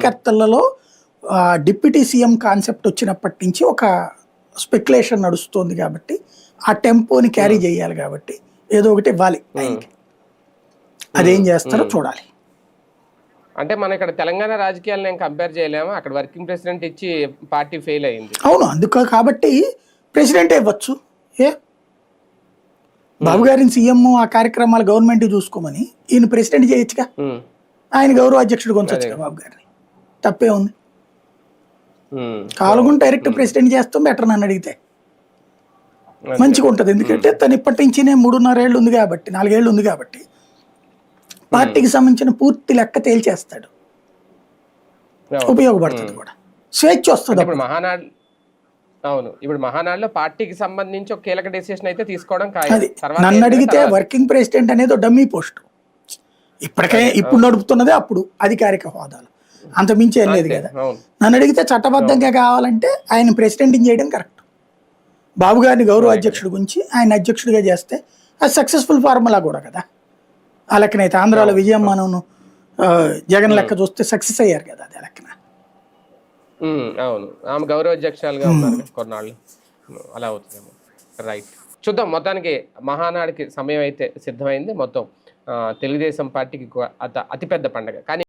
కార్యకర్తలలో deputy CM concept వచ్చినప్పటి నుంచి ఒక స్పెక్యులేషన్ నడుస్తుంది కాబట్టి ఆ టెంపోని క్యారీ చేయాలి కాబట్టి ఏదో ఒకటి ఇవ్వాలి ఆయనకి. అదేం చేస్తారో చూడాలి. అంటే మన ఇక్కడ తెలంగాణ రాజకీయాలను నేను కంపేర్ చేయలేమా? అక్కడ వర్కింగ్ ప్రెసిడెంట్ ఇచ్చి పార్టీ ఫెయిల్ అయింది. అవును, అందుకు కాబట్టి ప్రెసిడెంట్ ఇవ్వచ్చు. బాబు గారిని సీఎం ఆ కార్యక్రమాలు గవర్నమెంట్ చూసుకోమని ఈయన ప్రెసిడెంట్ చేయొచ్చుగా, ఆయన గౌరవ అధ్యక్షుడు కొంచొచ్చుగా బాబు గారిని. తప్పే ఉంది. కాలుగుంట డైరెక్ట్ ప్రెసిడెంట్ చేస్తాం బెటర్ నన్ను అడిగితే మంచిగా ఉంటుంది. ఎందుకంటే తను ఇప్పటి నుంచినే 3.5 ఏళ్ళు ఉంది కాబట్టి 4 ఏళ్ళు ఉంది కాబట్టి పార్టీకి సంబంధించిన పూర్తి లెక్క తేల్చేస్తాడు. ఉపయోగపడుతుంది కూడా, స్వేచ్ఛ వస్తుంది. అవును, ఇప్పుడు మహానాడులో పార్టీకి సంబంధించి ఒక కీలక డెసిషన్ అయితే తీసుకోవడం నన్ను అడిగితే వర్కింగ్ ప్రెసిడెంట్ అనేది డమ్మీ పోస్ట్. ఇప్పుడు నడుపుతున్నదే అప్పుడు అధికారిక హోదాలో, అంత మించి ఏం లేదు కదా. నన్ను అడిగితే చట్టబద్ధంగా కావాలంటే ఆయన ప్రెసిడెంట్ చేయడం కరెక్ట్. బాబు గారిని గౌరవ అధ్యక్షుడి గురించి ఆయన అధ్యక్షుడిగా చేస్తే అది సక్సెస్ఫుల్ ఫార్ములా కూడా కదా. ఆ లెక్కనైతే ఆంధ్రాలో విజయం మనం జగన్ లెక్క చూస్తే సక్సెస్ అయ్యారు కదా, అదే లెక్కన. అవును, ఆమె గౌరవ అధ్యక్షులుగా ఉన్నారు కొన్నాళ్ళు, అలా అవుతుందేమో. రైట్, చూద్దాం. మొత్తానికి మహానాడికి సమయం అయితే సిద్ధమైంది. మొత్తం తెలుగుదేశం పార్టీకి అతిపెద్ద పండుగ కానీ